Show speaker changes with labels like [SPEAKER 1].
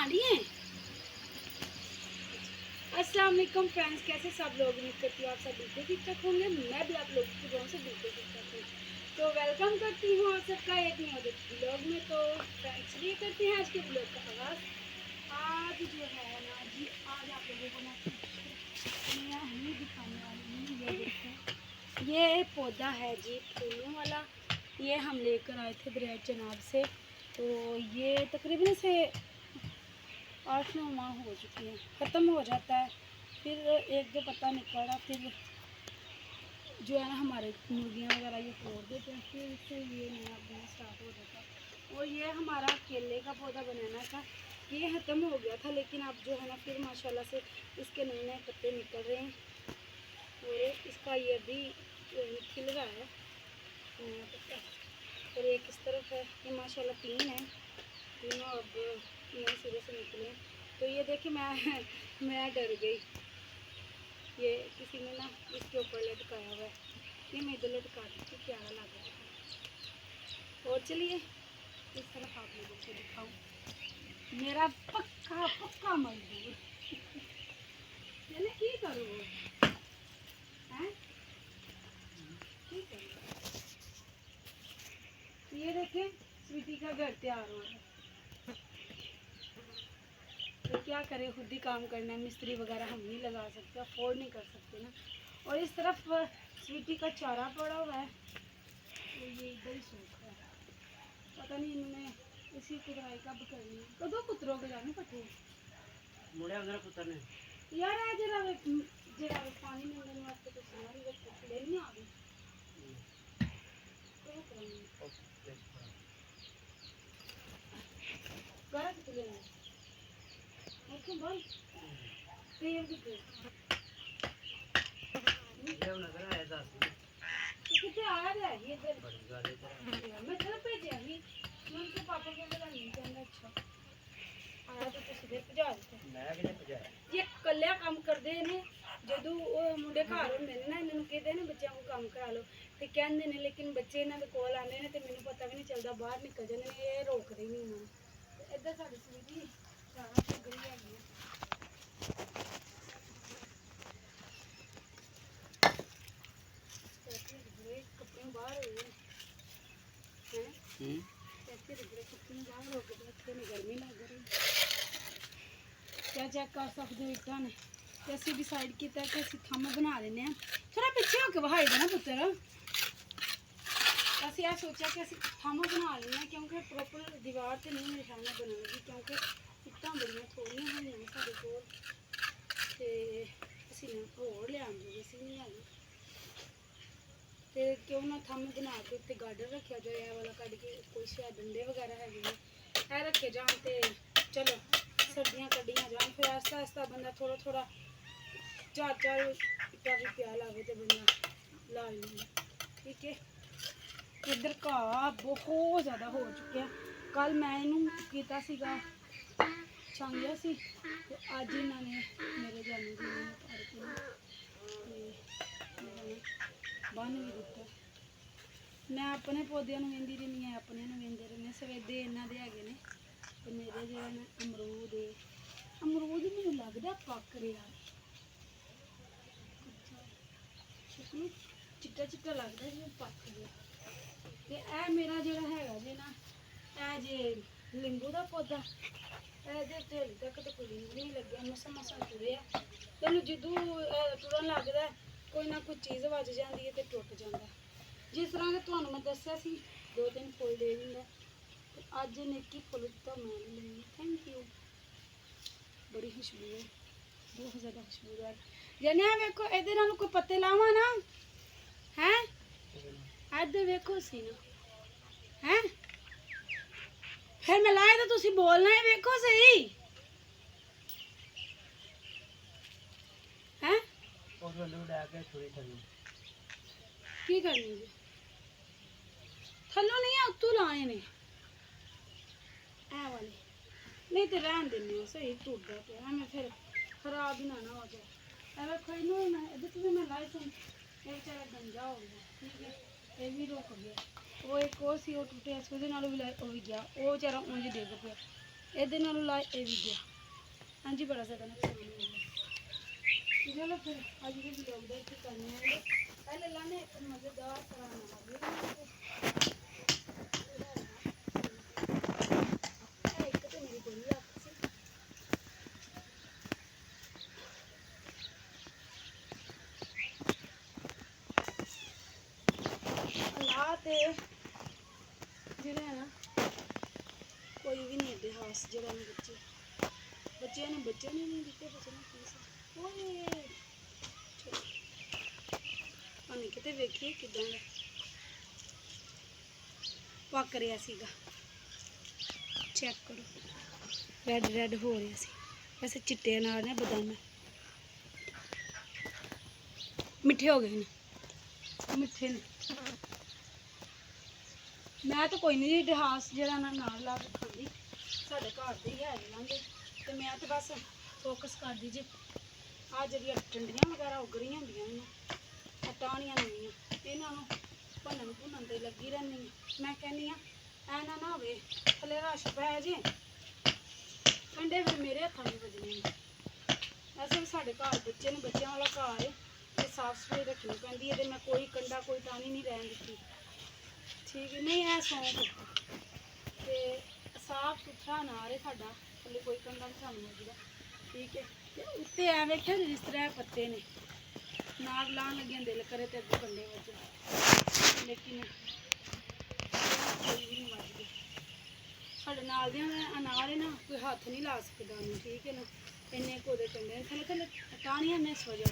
[SPEAKER 1] लिए। अस्सलाम वालेकुम फ्रेंड्स, कैसे सब लोग। उम्मीद करती हूँ आप सब बिल्कुल ठीक ठाक होंगे। मैं भी आप लोगों की दुआओं से बिल्कुल ठीक ठाक हूँ। तो वेलकम करती हूँ आप सबका एक नए ब्लॉग में। तो फ्रेंड्स ये करते हैं आज के ब्लॉग का आगाज़। आज जो है ना जी, आज आप लोगों को मैं ही दिखाने वाली हूँ। ये देखो, ये पौधा है जी फूलों वाला। ये हम लेकर आए थे ब्रेड जनाब से। तो ये तकरीबन से 8-9 माह हो चुकी हैं, ख़त्म हो जाता है, फिर एक दो पत्ता निकला, फिर जो है ना हमारे मुर्गियाँ वगैरह ये तोड़ देते हैं, फिर से ये नया अपना स्टार्ट हो जाता है। और ये हमारा केले का पौधा बनाना था, ये ख़त्म हो गया था, लेकिन अब जो है ना फिर माशाल्लाह से इसके नए नए पत्ते निकल रहे हैं। और इसका ये भी खिल रहा है नया पत्ता। और एक इस तरफ है, ये माशाल्लाह 3 है, तीनों अब नए सिरे से निकले। तो ये देखिए मैं डर गई, ये किसी ने ना इसके ऊपर लटकाया हुआ है, ये मैं इधर लटका दी थी, प्यारा लग रहा था। और चलिए इस तरफ आप लोगों को दिखाऊँ, मेरा पक्का पक्का मजदूर की करूँ हैं, की करूँ। ये देखें स्वीटी का घर तैयार हो रहा है, तो क्या करें, खुद ही काम करना है, मिस्त्री वगैरह हम नहीं लगा सकते, अफोर्ड नहीं कर सकते ना। और इस तरफ स्वीटी का चारा पड़ा हुआ है, तो ये इधर ही सूख रहा है, पता नहीं इन्होंने इसी कुतराई कब करनी है। कदों कुतरों के जाने पटे
[SPEAKER 2] मुड़े उधर कुतरने
[SPEAKER 1] यार है जरा पानी मिलने वास्ते तो सुना ही बस ले नहीं आ गई। क्या करेंगे गरज के लेने क्यों भाई तेल की
[SPEAKER 2] ये नजर आया था
[SPEAKER 1] कितने आ रहा है ये इधर
[SPEAKER 2] बड़ी गाड़ी तेरा
[SPEAKER 1] मैं चल भेजा ही मैं उनके पापा के बता नहीं कहना। अच्छा आया तो तुम सीधे भजा देते
[SPEAKER 2] मैं किने पजाया
[SPEAKER 1] ये कल्ला काम करते ने ਜਦੋਂ ਉਹ ਮੁੰਡੇ ਘਰ ਹੁੰਦੇ ਨੇ ਨਾ, ਇਹਨਾਂ ਨੂੰ ਕਹਿੰਦੇ ਨੇ ਬੱਚਿਆਂ ਨੂੰ ਕੰਮ ਕਰਾ ਲਓ ਤੇ ਕਹਿੰਦੇ ਨੇ, ਲੇਕਿਨ ਬੱਚੇ ਇਹਨਾਂ ਦੇ ਕੋਲ ਆਉਂਦੇ ਨੇ ਤੇ ਮੈਨੂੰ ਪਤਾ ਵੀ ਨਹੀਂ ਚੱਲਦਾ, ਬਾਹਰ ਨਿਕਲ ਜਾਂਦੇ ਨੇ, ਇਹ ਰੋਕਦੇ ਨਹੀਂ ਇਹਨਾਂ ਨੂੰ। ਤੇ ਇੱਧਰ ਸਾਡੀ ਸਵੀਟੀ ਸਾਰਾ ਟੱਬਰ ਹੀ ਹੈਗੀ ਹੈ, ਕੱਪੜੇ ਬਾਹਰ ਹੋਏ ਹੈ कैसे रगड़े कपड़े बाहर हो गए, बच्चे ने गर्मी लग रही। क्या चेक कर सकते हो इतना ने ते असीं डिसाइड किया कि असीं थंब बना लेने हैं। थोड़ा पीछे होके बहाई देना पुत्तर, असीं यह सोचा कि असीं थंब बना लेने हैं, क्योंकि प्रॉपर दीवार तो नहीं निशाना बना लगी, क्योंकि इट्टां बड़ियां थोड़ियां होईयां ने साडे कोल ते असीं होर लिआंदी दी सी नहीं आई। तो क्यों ना थंब बना के उत्ते गार्डन रखा जाए, यह वाला कट के कोई शायद डंडे वगैरह है रखे जान, तो चलो सर्दियाँ कड्डियां जान, फिर आस्ता आस्ता बंदा थोड़ा थोड़ा 4-4 इट्टा भी प्या लावे तो बंदा ला लेंदा। ठीक है, इधर घाह बहुत ज़्यादा हो चुके हैं। कल मैं इनू कीता सीगा छांगिया सी, ते अज इन्होंने मेरे जाने की उतार के बन भी दिता। मैं अपने पौधों वेंदी रहनी है, अपने वेंदे रहने। सवेदे इन्हों के है तो मेरे जो है अमरूद है, अमरूद मैनू लगता पक रहा, चिट्टा चिट्टा लगता जी पक गया। तो यह मेरा जो है जी ना, यह जे लींबू का पौधा, हले तक तो कोई लींबू नहीं लगे, मसा मसा टुरिया। तेन जो टुरन लगता है कोई ना कोई चीज़ वज जाती है तो टुट जाता, जिस तरह के तुहानू मैं दसिया सी 2-3 फुल दे दिंदा, तो अज निक्की फुल तो मैं नहीं लेनी। थैंक यू, बड़ी खुशबू है, बहुत ज़्यादा खुशबूदार। जने वेखो इहदे नाल कोई पत्ते लावा ना है, इधर वेखो सी ना है, फिर मैं लाए तो तुसी बोलना है, वेखो सही है
[SPEAKER 2] और वाले उड़ा के थोड़ी थोड़ी
[SPEAKER 1] की करनी जी, थल्लों नहीं है उत्तों लाए ने ऐ वाले, नहीं तो रहन देने सही टूटता पे मैं फिर खराब ही ना हो जाए। अगर कोई नहीं मैं इधर तुम्हें मैं लाइसेंस ये बेचारा गंजा हो गया। ठीक है, ये भी रुक गया, वो एक और सी वो टूटे उसके नालों भी वो भी गया, वो बेचारा ऊँज डिग पिया। ਇਹਦੇ ਨਾਲੋਂ ਲਾ ਇਹ ਵੀ ਗਿਆ। ਹਾਂਜੀ ਬੜਾ ਜ਼ਿਆਦਾ ਨੁਕਸਾਨ ਹੋ ਗਿਆ। ਚਲੋ ਫਿਰ ਅੱਜ ਦੇ ਵਲੌਗ ਦਾ ਇੱਥੇ ਕਰਨੇ ਆ। ਪਹਿਲੇ ਲਾਣੇ ਇੱਕ ਮਜ਼ੇਦਾਰ ਤਰ੍ਹਾਂ ਨਾਲ ਇੱਕ ਤੇ ਮੇਰੀ ਗੋਲੀ ਲੱਗ ਸੀ। ਅੱਲਾ ਤੇ ਜਿਹੜੇ ਹੈ ਨਾ ਕੋਈ ਵੀ ਨਹੀਂ ਇਤਿਹਾਸ ਜਿਹੜਾ ਨੇ ਬੱਚਿਆਂ ਨੇ ਨਹੀਂ ਦਿੱਤੇ ਬੱਚੇ ਨੂੰ ਫੀਸ ਓਏ ਉਹਨੇ ਕਿਤੇ ਵੇਖੀਏ ਕਿਦਾਂ ਦਾ ਪੱਕ ਰਿਹਾ ਸੀਗਾ। ਚੈੱਕ ਕਰੋ ਰੈਡ ਹੋ ਰਿਹਾ ਸੀ। ਵੈਸੇ ਚਿੱਟੇ ਨਾਲ ਨੇ ਬਦਾਮ ਮਿੱਠੇ ਹੋ ਗਏ ਨੇ ਮਿੱਠੇ ਨੇ। ਮੈਂ ਤਾਂ ਕੋਈ ਨਹੀਂ ਇਤਿਹਾਸ ਜਿਹੜਾ ਨਾਲ ਲਾ ਕੇ ਖਾਂਦੀ ਸਾਡੇ ਘਰ ਦੇ ਹੀ ਹੈ ਇਹਨਾਂ ਦੇ ਤੇ ਮੈਂ ਤਾਂ ਬਸ ਫੋਕਸ ਕਰਦੀ ਜੇ ਆ ਜਿਹੜੀਆਂ ਟੰਡੀਆਂ ਵਗੈਰਾ ਉੱਗ ਰਹੀਆਂ ਹੁੰਦੀਆਂ ਨੇ ਟਾਹਣੀਆਂ ਨਵੀਆਂ ਇਹਨਾਂ ਨੂੰ ਭੁੰਨਣ ਤੇ ਲੱਗੀ ਰਹਿੰਦੀ। ਮੈਂ ਕਹਿੰਦੀ ਆ ਐ ਨਾ ਹੋਵੇ ਥੱਲੇ ਰਸ਼ ਪੈ ਜੇ ਕੰਡੇ ਫਿਰ ਮੇਰੇ ਹੱਥਾਂ ਨੂੰ ਵੱਜਣੇ ਨੇ। ਵੈਸੇ ਵੀ ਸਾਡੇ ਘਰ ਬੱਚੇ ਨੇ ਬੱਚਿਆਂ ਵਾਲਾ ਘਰ ਹੈ ਤੇ ਸਾਫ਼ ਸਫਾਈ ਰੱਖਣੀ ਪੈਂਦੀ ਹੈ ਤੇ ਮੈਂ ਕੋਈ ਕੰਡਾ ਕੋਈ ਟਾਹਣੀ ਨਹੀਂ ਰਹਿਣ ਦਿੱਤੀ। ਠੀਕ ਨਹੀਂ ਐ ਸੌਂਫ ਤੇ ਸਾਫ਼ ਸੁਥਰਾ ਅਨਾਰ ਹੈ ਸਾਡਾ ਥੱਲੇ ਕੋਈ ਕੰਡਾ ਨਹੀਂ ਸਾਨੂੰ ਵੱਜਦਾ। ਠੀਕ ਹੈ ਤੇ ਉੱਤੇ ਐ ਵੇਖਿਆ ਜਿਸ ਤਰ੍ਹਾਂ ਪੱਤੇ ਨੇ ਨਾਰ ਲਾਉਣ ਲੱਗਿਆ ਦਿਲ ਕਰੇ ਤੇ ਅੱਗੇ ਕੰਡੇ ਵੱਜਣ ਲੇਕਿਨ ਕੋਈ ਵੀ ਨਹੀਂ ਵੱਜਦੇ। ਸਾਡੇ ਨਾਲ ਦੀਆਂ ਅਨਾਰ ਹੈ ਨਾ ਕੋਈ ਹੱਥ ਨਹੀਂ ਲਾ ਸਕਦਾ ਉਹਨੂੰ। ਠੀਕ ਹੈ ਨਾ ਇੰਨੇ ਕੋਦੇ ਕੰਡੇ ਥੱਲੇ ਟਾਹਣੀਆਂ ਨੇ ਇਸ ਵਜ੍ਹਾ